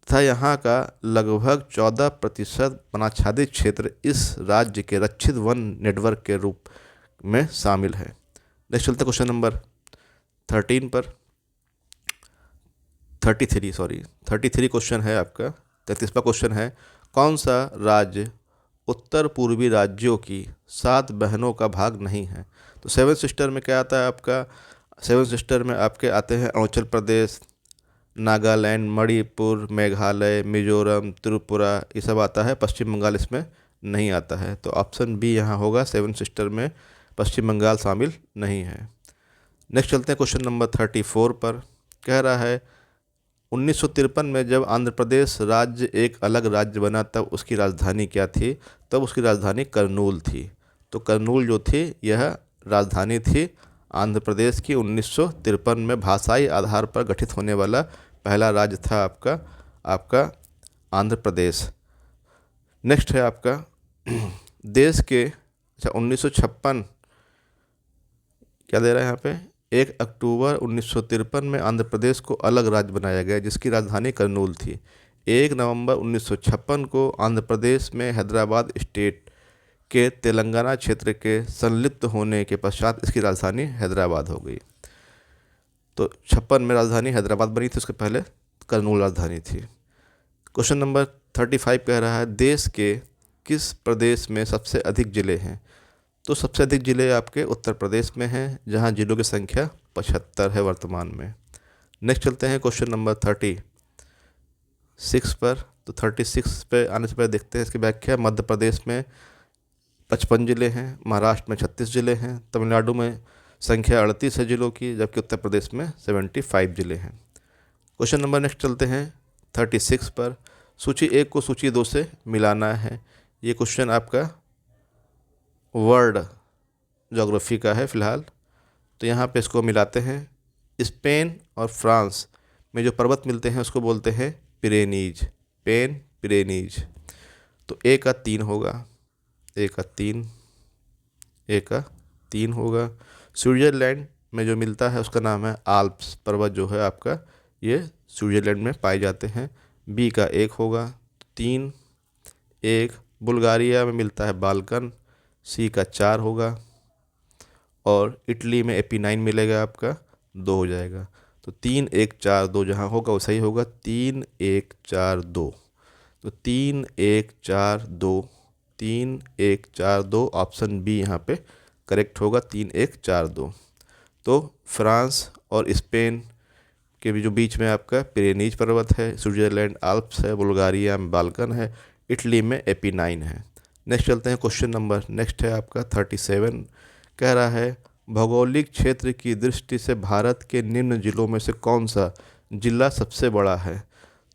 तथा यहाँ का लगभग 14% वनाच्छादित क्षेत्र इस राज्य के रक्षित वन नेटवर्क के रूप में शामिल है। नेक्स्ट चलते क्वेश्चन नंबर 33 पर। 33 क्वेश्चन है आपका। 33वां क्वेश्चन है कौन सा राज्य उत्तर पूर्वी राज्यों की 7 बहनों का भाग नहीं है। तो 7 सिस्टर में क्या आता है आपका, 7 सिस्टर में आपके आते हैं अरुणाचल प्रदेश, नागालैंड, मणिपुर, मेघालय, मिजोरम, त्रिपुरा, ये सब आता है। पश्चिम बंगाल इसमें नहीं आता है। तो ऑप्शन बी यहाँ होगा, 7 सिस्टर में पश्चिम बंगाल शामिल नहीं है। नेक्स्ट चलते हैं क्वेश्चन नंबर 34 पर। कह रहा है 1953 में जब आंध्र प्रदेश राज्य एक अलग राज्य बना तब उसकी राजधानी क्या थी। तब उसकी राजधानी करनूल थी। तो करनूल जो थी यह राजधानी थी आंध्र प्रदेश की। 1953 में भाषाई आधार पर गठित होने वाला पहला राज्य था आपका आंध्र प्रदेश। नेक्स्ट है आपका देश के 1956 क्या दे रहा है यहाँ पे, 1 अक्टूबर 1953 में आंध्र प्रदेश को अलग राज्य बनाया गया जिसकी राजधानी करनूल थी। 1 नवंबर 1956 को आंध्र प्रदेश में हैदराबाद स्टेट के तेलंगाना क्षेत्र के संलिप्त होने के पश्चात इसकी राजधानी हैदराबाद हो गई। तो 56 में राजधानी हैदराबाद बनी थी, उसके पहले करनूल राजधानी थी। क्वेश्चन नंबर 35 कह रहा है देश के किस प्रदेश में सबसे अधिक ज़िले हैं। तो सबसे अधिक ज़िले आपके उत्तर प्रदेश में हैं, जहां जिलों की संख्या 75 है वर्तमान में। नेक्स्ट चलते हैं क्वेश्चन नंबर 36 पर। तो 36 पे आने से पहले देखते हैं इसकी व्याख्या। मध्य प्रदेश में 55 ज़िले हैं, महाराष्ट्र में 36 ज़िले हैं, तमिलनाडु में संख्या 38 है जिलों की, जबकि उत्तर प्रदेश में 75 ज़िले हैं। क्वेश्चन नंबर नेक्स्ट चलते हैं 36 पर। सूची 1 को सूची 2 से मिलाना है। ये क्वेश्चन आपका वर्ल्ड ज्योग्राफी का है फिलहाल। तो यहाँ पे इसको मिलाते हैं। स्पेन और फ्रांस में जो पर्वत मिलते हैं उसको बोलते हैं पिरेनीज, पिरेनीज। तो ए का 3 होगा, ए का 3, ए का 3 होगा। स्विट्ज़रलैंड में जो मिलता है उसका नाम है आल्प्स पर्वत, जो है आपका ये स्विट्ज़रलैंड में पाए जाते हैं। बी का 1 होगा, 3 1। बुल्गारिया में मिलता है बाल्कन, सी का 4 होगा। और इटली में एपीनाइन मिलेगा आपका, 2 हो जाएगा। तो 3 1 4 2 जहाँ होगा वो सही होगा, 3 1 4 2। तो 3 1 4 2, 3 1 4 2, ऑप्शन बी यहाँ पे करेक्ट होगा, 3 1 4 2। तो फ्रांस और स्पेन के भी जो बीच में आपका पिरेनीज पर्वत है, स्विट्ज़रलैंड आल्प्स है, बुल्गारिया में बाल्कन है, इटली में एपीनाइन है। नेक्स्ट चलते हैं क्वेश्चन नंबर, नेक्स्ट है आपका 37। कह रहा है भौगोलिक क्षेत्र की दृष्टि से भारत के निम्न जिलों में से कौन सा जिला सबसे बड़ा है।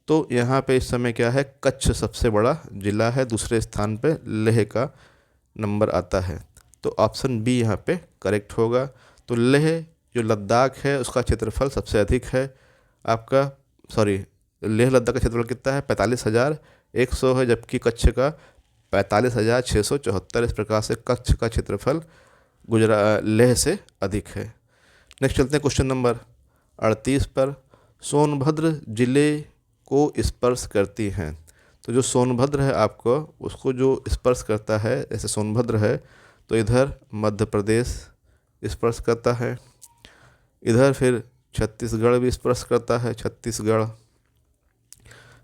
तो यहाँ पे इस समय क्या है, कच्छ सबसे बड़ा जिला है, दूसरे स्थान पे लेह का नंबर आता है। तो ऑप्शन बी यहाँ पे करेक्ट होगा। तो लेह जो लद्दाख है उसका क्षेत्रफल सबसे अधिक है आपका, सॉरी, लेह लद्दाख का क्षेत्रफल कितना है, 45,100 है, जबकि कच्छ का 45,674। इस प्रकार से कच्छ का क्षेत्रफल लेह से अधिक है। नेक्स्ट चलते हैं क्वेश्चन नंबर 38 पर। सोनभद्र जिले को स्पर्श करती हैं। तो जो सोनभद्र है आपको, उसको जो स्पर्श करता है, जैसे सोनभद्र है तो इधर मध्य प्रदेश स्पर्श करता है, इधर फिर छत्तीसगढ़ भी स्पर्श करता है, छत्तीसगढ़,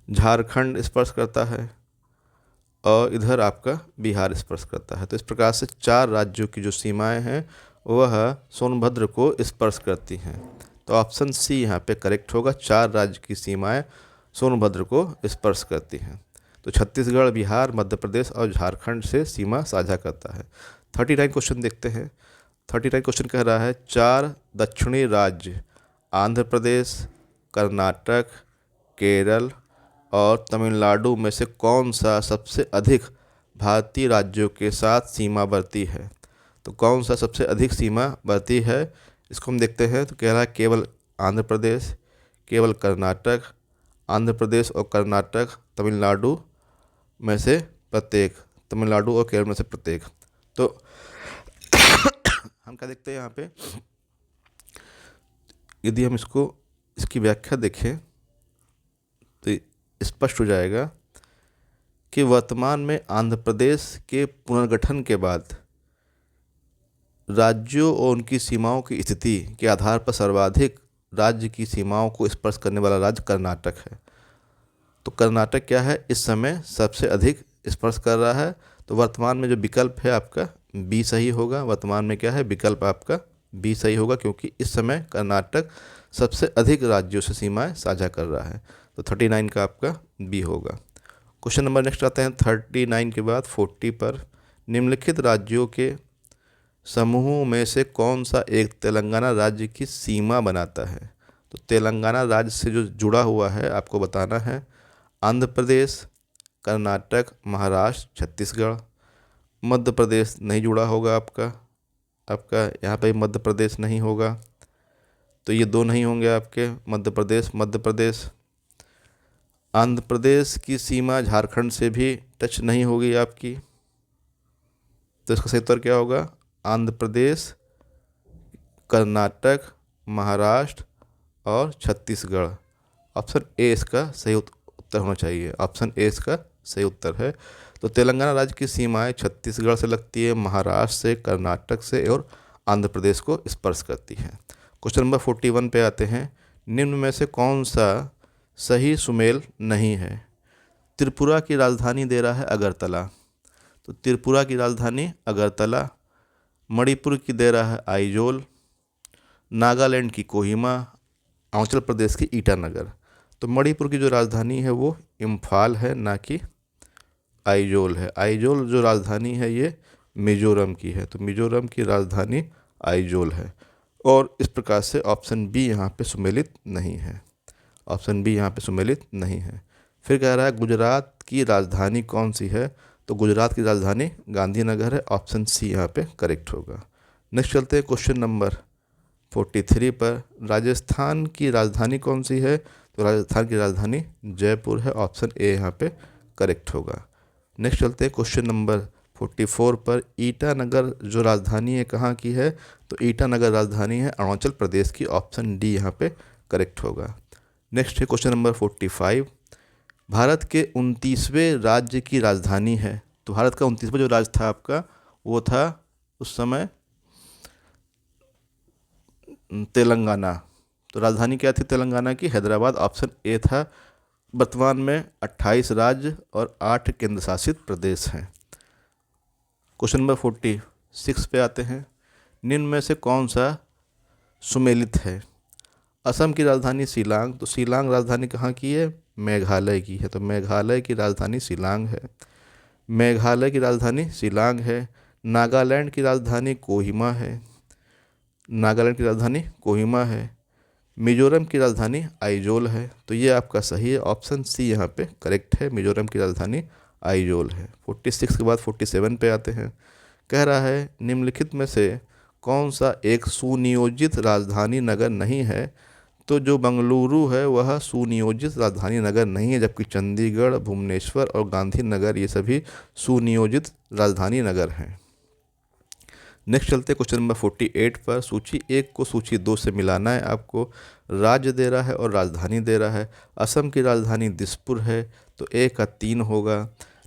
झारखंड स्पर्श करता है, और इधर आपका बिहार स्पर्श करता है। तो इस प्रकार से 4 राज्यों की जो सीमाएं हैं वह सोनभद्र को स्पर्श करती हैं। तो ऑप्शन सी यहाँ पे करेक्ट होगा, 4 राज्य की सीमाएं सोनभद्र को स्पर्श करती हैं। तो छत्तीसगढ़, बिहार, मध्य प्रदेश और झारखंड से सीमा साझा करता है। 39 क्वेश्चन देखते हैं। 39 क्वेश्चन कह रहा है 4 दक्षिणी राज्य आंध्र प्रदेश, कर्नाटक, केरल और तमिलनाडु में से कौन सा सबसे अधिक भारतीय राज्यों के साथ सीमावर्ती है। तो कौन सा सबसे अधिक सीमावर्ती है, इसको हम देखते हैं। तो कह रहा है केवल आंध्र प्रदेश, केवल कर्नाटक, आंध्र प्रदेश और कर्नाटक, तमिलनाडु में से प्रत्येक, तमिलनाडु और केरल में से प्रत्येक। तो हम क्या देखते हैं यहाँ पे, यदि हम इसकी व्याख्या देखें तो स्पष्ट हो जाएगा कि वर्तमान में आंध्र प्रदेश के पुनर्गठन के बाद राज्यों और उनकी सीमाओं की स्थिति के आधार पर सर्वाधिक राज्य की सीमाओं को स्पर्श करने वाला राज्य कर्नाटक है। तो कर्नाटक क्या है, इस समय सबसे अधिक स्पर्श कर रहा है। तो वर्तमान में जो विकल्प है आपका बी सही होगा। वर्तमान में क्या है, विकल्प आपका बी सही होगा, क्योंकि इस समय कर्नाटक सबसे अधिक राज्यों से सीमाएं साझा कर रहा है। तो 39 का आपका बी होगा। क्वेश्चन नंबर नेक्स्ट आते हैं 39 के बाद 40 पर। निम्नलिखित राज्यों के समूह में से कौन सा एक तेलंगाना राज्य की सीमा बनाता है। तो तेलंगाना राज्य से जो जुड़ा हुआ है आपको बताना है। आंध्र प्रदेश, कर्नाटक, महाराष्ट्र, छत्तीसगढ़। मध्य प्रदेश नहीं जुड़ा होगा आपका यहाँ पे मध्य प्रदेश नहीं होगा, तो ये 2 नहीं होंगे आपके, मध्य प्रदेश। आंध्र प्रदेश की सीमा झारखंड से भी टच नहीं होगी आपकी, तो इसका सही उत्तर क्या होगा, आंध्र प्रदेश, कर्नाटक, महाराष्ट्र और छत्तीसगढ़। ऑप्शन ए इसका सही उत्तर होना चाहिए, ऑप्शन ए इसका सही उत्तर है। तो तेलंगाना राज्य की सीमाएं छत्तीसगढ़ से लगती है, महाराष्ट्र से, कर्नाटक से और आंध्र प्रदेश को स्पर्श करती है। क्वेश्चन नंबर 41 पे आते हैं। निम्न में से कौन सा सही सुमेल नहीं है। त्रिपुरा की राजधानी दे रहा है अगरतला, तो त्रिपुरा की राजधानी अगरतला। मणिपुर की दे रहा है आइजोल, नागालैंड की कोहिमा, अरुणाचल प्रदेश की ईटानगर। तो मणिपुर की जो राजधानी है वो इम्फाल है, ना कि आइजोल है। आइजोल जो राजधानी है ये मिजोरम की है, तो मिजोरम की राजधानी आइजोल है। और इस प्रकार से ऑप्शन बी यहाँ पे सुमेलित नहीं है, ऑप्शन बी यहाँ पे सुमेलित नहीं है। फिर कह रहा है गुजरात की राजधानी कौन सी है, तो गुजरात की राजधानी गांधीनगर है, ऑप्शन सी यहाँ पे करेक्ट होगा। नेक्स्ट चलते हैं क्वेश्चन नंबर 43 पर राजस्थान की राजधानी कौन सी है? तो राजस्थान की राजधानी जयपुर है। ऑप्शन ए यहाँ पे करेक्ट होगा। नेक्स्ट चलते हैं क्वेश्चन नंबर 44 पर। ईटानगर जो राजधानी है कहाँ की है? तो ईटानगर राजधानी है अरुणाचल प्रदेश की। ऑप्शन डी यहाँ पे करेक्ट होगा। नेक्स्ट है क्वेश्चन नंबर 45। भारत के 29वें राज्य की राजधानी है। तो भारत का 29वां जो राज्य था आपका वो था उस समय तेलंगाना। तो राजधानी क्या थी तेलंगाना की? हैदराबाद। ऑप्शन ए था। वर्तमान में 28 राज्य और 8 केंद्र शासित प्रदेश हैं। क्वेश्चन नंबर 46 पे आते हैं। निम्न में से कौन सा सुमेलित है? असम की राजधानी शिलांग। तो शिलांग राजधानी कहाँ की है? मेघालय की है। तो मेघालय की राजधानी शिलांग है। मेघालय की राजधानी शिलांग है। नागालैंड की राजधानी कोहिमा है। नागालैंड की राजधानी कोहिमा है। मिजोरम की राजधानी आइजोल है। तो ये आपका सही है। ऑप्शन सी यहाँ पे करेक्ट है। मिजोरम की राजधानी आइजोल है। 46 के बाद 47 पे आते हैं। कह रहा है निम्नलिखित में से कौन सा एक सुनियोजित राजधानी नगर नहीं है? तो जो बंगलुरु है वह सुनियोजित राजधानी नगर नहीं है, जबकि चंडीगढ़, भुवनेश्वर और गांधीनगर ये सभी सुनियोजित राजधानी नगर हैं। नेक्स्ट चलते हैं क्वेश्चन नंबर 48 पर। सूची 1 को सूची 2 से मिलाना है आपको। राज्य दे रहा है और राजधानी दे रहा है। असम की राजधानी दिसपुर है, तो ए का 3 होगा।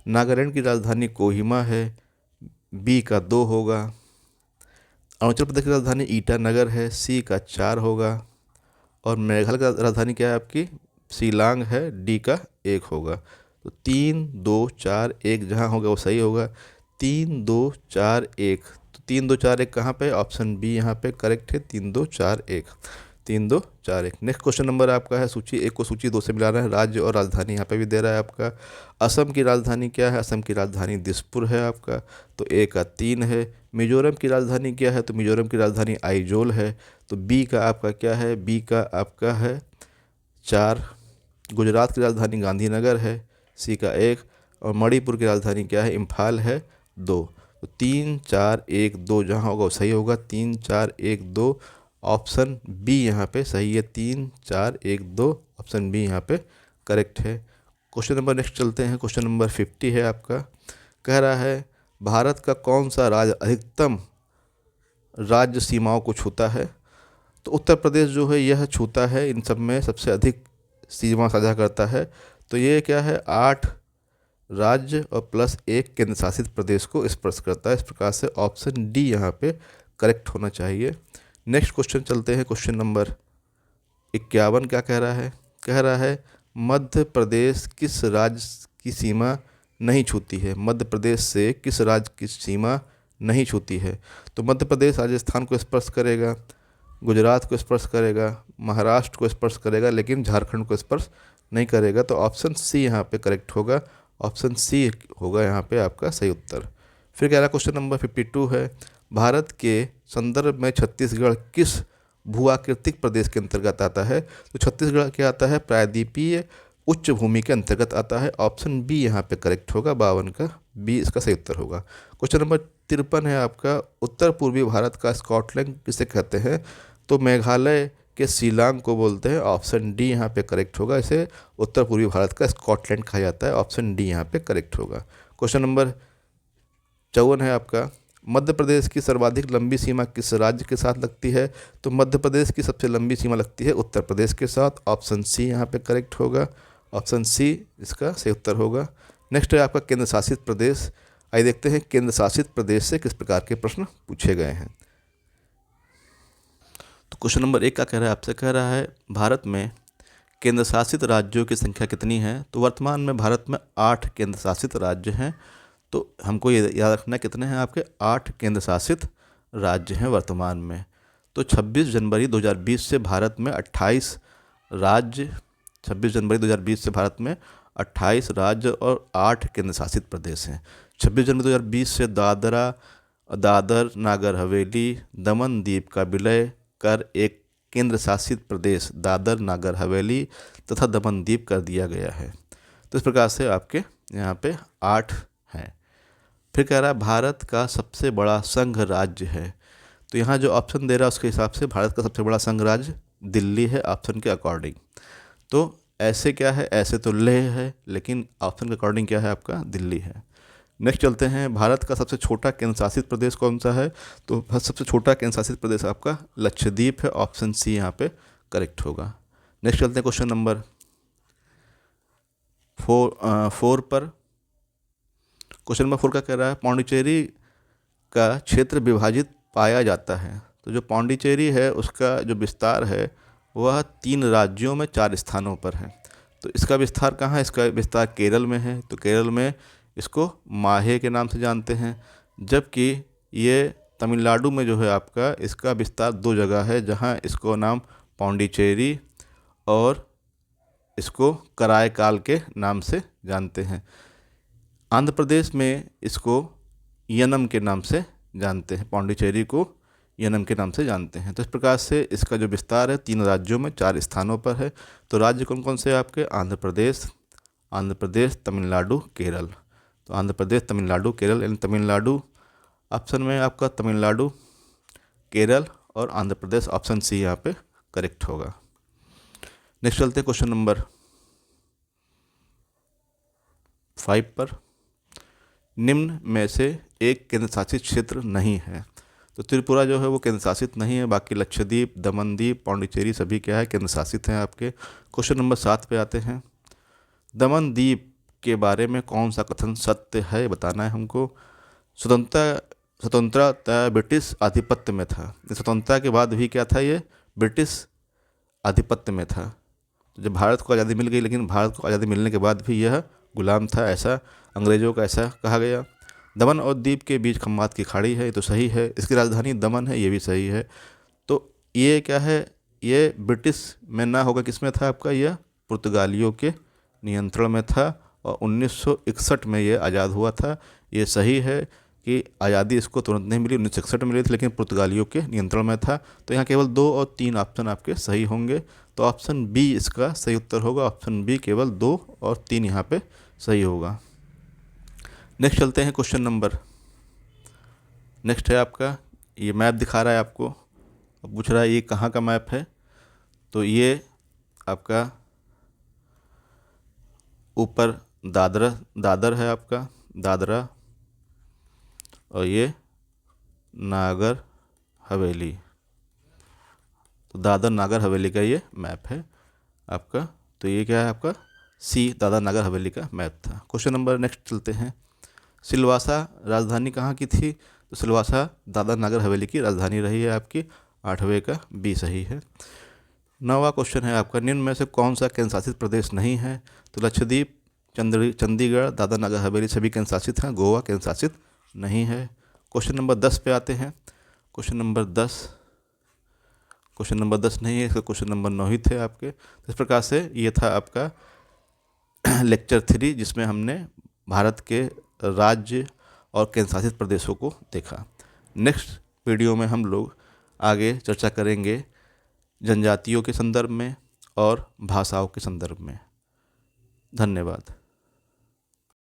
नागालैंड की राजधानी कोहिमा है, बी का 2 होगा। अरुणाचल प्रदेश की राजधानी ईटानगर है, सी का 4 होगा। और मेघालय की राजधानी क्या है आपकी? शिलांग है, डी का 1 होगा। तो 3 2 4 1 जहाँ होगा वो सही होगा। 3 2 4 1। तो 3 2 4 1 कहाँ पे? ऑप्शन बी यहाँ पे करेक्ट है। 3 2 4 1। 3 2 4 1। नेक्स्ट क्वेश्चन नंबर आपका है सूची 1 को सूची 2 से मिलाना है। राज्य और राजधानी यहाँ पे भी दे रहा है आपका। असम की राजधानी क्या है? असम की राजधानी दिसपुर है आपका, तो ए का 3 है। मिजोरम की राजधानी क्या है? तो मिजोरम की राजधानी आइजोल है, तो बी का आपका क्या है? बी का आपका है 4। गुजरात की राजधानी गांधीनगर है, सी का 1। और मणिपुर की राजधानी क्या है? इम्फाल है, 2। तो 3 4 1 2 जहाँ होगा वो सही होगा। 3 4 1 2। ऑप्शन बी यहाँ पे सही है। 3 4 1 2 ऑप्शन बी यहाँ पे करेक्ट है। क्वेश्चन नंबर नेक्स्ट चलते हैं। क्वेश्चन नंबर 50 है आपका। कह रहा है भारत का कौन सा राज्य अधिकतम राज्य सीमाओं को छूता है? तो उत्तर प्रदेश जो है यह छूता है, इन सब में सबसे अधिक सीमा साझा करता है। तो ये क्या है? 8 राज्य और प्लस 1 केंद्र शासित प्रदेश को स्पर्श करता है। इस प्रकार से ऑप्शन डी यहाँ पे करेक्ट होना चाहिए। नेक्स्ट क्वेश्चन चलते हैं। क्वेश्चन नंबर 51 क्या कह रहा है? कह रहा है मध्य प्रदेश किस राज्य की सीमा नहीं छूती है? मध्य प्रदेश से किस राज्य की सीमा नहीं छूती है? तो मध्य प्रदेश राजस्थान को स्पर्श करेगा, गुजरात को स्पर्श करेगा, महाराष्ट्र को स्पर्श करेगा, लेकिन झारखंड को स्पर्श नहीं करेगा। तो ऑप्शन सी यहाँ पे करेक्ट होगा। ऑप्शन सी होगा यहाँ पे आपका सही उत्तर। फिर कह रहा क्वेश्चन नंबर 52 है। भारत के संदर्भ में छत्तीसगढ़ किस भूआकृतिक प्रदेश के अंतर्गत आता है? तो छत्तीसगढ़ क्या आता है? प्रायद्वीपीय उच्च भूमि के अंतर्गत आता है। ऑप्शन बी यहाँ पे करेक्ट होगा। 52 का बी इसका सही उत्तर होगा। क्वेश्चन नंबर 53 है आपका। उत्तर पूर्वी भारत का स्कॉटलैंड किसे कहते हैं? तो मेघालय के शिलांग को बोलते हैं। ऑप्शन डी यहाँ पे करेक्ट होगा। इसे उत्तर पूर्वी भारत का स्कॉटलैंड कहा जाता है। ऑप्शन डी यहाँ पे करेक्ट होगा। क्वेश्चन नंबर 54 है आपका। मध्य प्रदेश की सर्वाधिक लंबी सीमा किस राज्य के साथ लगती है? तो मध्य प्रदेश की सबसे लंबी सीमा लगती है उत्तर प्रदेश के साथ। ऑप्शन सी यहाँ पे करेक्ट होगा। ऑप्शन सी इसका सही उत्तर होगा। नेक्स्ट है आपका केंद्र शासित प्रदेश। आइए देखते हैं केंद्र शासित प्रदेश से किस प्रकार के प्रश्न पूछे गए हैं। तो क्वेश्चन नंबर 1 का कह रहा है आपसे, कह रहा है भारत में केंद्र शासित राज्यों की संख्या कितनी है? तो वर्तमान में भारत में 8 केंद्र शासित राज्य हैं। तो हमको ये याद रखना कितने हैं आपके? 8 केंद्र शासित राज्य हैं वर्तमान में। तो 26 जनवरी 2020 से भारत में 28 राज्य 26 जनवरी 2020 से भारत में 28 राज्य और 8 केंद्र शासित प्रदेश हैं। 26 जनवरी 2020 से दादर नागर हवेली दमन दीव का विलय कर एक केंद्र शासित प्रदेश दादर नागर हवेली तथा दमन दीव कर दिया गया है। तो इस प्रकार से आपके यहाँ पे 8 हैं। फिर कह रहा है भारत का सबसे बड़ा संघ राज्य है। तो यहाँ जो ऑप्शन दे रहा है उसके हिसाब से भारत का सबसे बड़ा संघ राज्य दिल्ली है ऑप्शन के अकॉर्डिंग। तो ऐसे क्या है, ऐसे तो लेह है, लेकिन ऑप्शन के अकॉर्डिंग क्या है आपका, दिल्ली है। नेक्स्ट चलते हैं, भारत का सबसे छोटा केंद्र शासित प्रदेश कौन सा है? तो सबसे छोटा केंद्र शासित प्रदेश आपका लक्षद्वीप है, ऑप्शन सी यहाँ पे करेक्ट होगा। नेक्स्ट चलते हैं क्वेश्चन नंबर 4 पर। क्वेश्चन नंबर 4 का कह रहा है पौंडीचेरी का क्षेत्र विभाजित पाया जाता है। तो जो पौंडीचेरी है उसका जो विस्तार है वह 3 राज्यों में 4 स्थानों पर है। तो इसका विस्तार कहाँ है? इसका विस्तार केरल में है। तो केरल में इसको माहे के नाम से जानते हैं, जबकि ये तमिलनाडु में जो है आपका इसका विस्तार 2 जगह है जहाँ इसको नाम पौंडीचेरी और इसको कराईकाल के नाम से जानते हैं। आंध्र प्रदेश में इसको यनम के नाम से जानते हैं, पौंडीचेरी को यनम के नाम से जानते हैं। तो इस प्रकार से इसका जो विस्तार है 3 राज्यों में 4 स्थानों पर है। तो राज्य कौन कौन से आपके? आंध्र प्रदेश, तमिलनाडु, केरल। तो आंध्र प्रदेश, तमिलनाडु, केरल, यानी तमिलनाडु ऑप्शन में आपका तमिलनाडु, केरल और आंध्र प्रदेश, ऑप्शन सी यहाँ पे करेक्ट होगा। नेक्स्ट चलते हैं क्वेश्चन नंबर 5 पर। निम्न में से एक केंद्र शासित क्षेत्र नहीं है। तो त्रिपुरा जो है वो केंद्र शासित नहीं है, बाकी लक्षद्वीप, दमनदीप, पौंडीचेरी सभी क्या है, केंद्र शासित हैं आपके। क्वेश्चन नंबर 7 पे आते हैं। दमनदीप के बारे में कौन सा कथन सत्य है बताना है हमको। स्वतंत्रता ब्रिटिश आधिपत्य में था। स्वतंत्रता के बाद भी क्या था, ये ब्रिटिश आधिपत्य में था। तो जब भारत को आज़ादी मिल गई, लेकिन भारत को आज़ादी मिलने के बाद भी यह गुलाम था, ऐसा अंग्रेज़ों का ऐसा कहा गया। दमन और दीप के बीच खम्बात की खाड़ी है, ये तो सही है। इसकी राजधानी दमन है, ये भी सही है। तो ये क्या है, ये ब्रिटिश में ना होगा, किस में था आपका, यह पुर्तगालियों के नियंत्रण में था और 1961 में ये आज़ाद हुआ था। ये सही है कि आज़ादी इसको तुरंत नहीं मिली, 1961 में मिली थी, लेकिन पुर्तगालियों के नियंत्रण में था। तो यहाँ केवल 2 और 3 ऑप्शन आपके सही होंगे। तो ऑप्शन बी इसका सही उत्तर होगा। ऑप्शन बी केवल 2 और 3 यहाँ पे सही होगा। नेक्स्ट चलते हैं क्वेश्चन नंबर। नेक्स्ट है आपका, ये मैप दिखा रहा है आपको, अब पूछ रहा है ये कहाँ का मैप है। तो ये आपका ऊपर दादर है आपका, दादरा, और ये नागर हवेली। तो दादर नागर हवेली का ये मैप है आपका। तो ये क्या है आपका, सी दादर नागर हवेली का मैप था। क्वेश्चन नंबर नेक्स्ट चलते हैं। सिलवासा राजधानी कहाँ की थी? तो सिलवासा दादर नागर हवेली की राजधानी रही है आपकी। 8वें का बी सही है। 9वां क्वेश्चन है आपका, निम्न में से कौन सा केंद्र शासित प्रदेश नहीं है? तो लक्षद्वीप, चंडीगढ़, दादर नागर हवेली सभी केंद्र शासित हैं, गोवा केंद्र शासित नहीं है। क्वेश्चन नंबर 10 पे आते हैं। क्वेश्चन नंबर 10 नहीं है, इसका क्वेश्चन नंबर 9 ही थे आपके। इस प्रकार से ये था आपका लेक्चर 3, जिसमें हमने भारत के राज्य और केंद्र शासित प्रदेशों को देखा। नेक्स्ट वीडियो में हम लोग आगे चर्चा करेंगे जनजातियों के संदर्भ में और भाषाओं के संदर्भ में। धन्यवाद।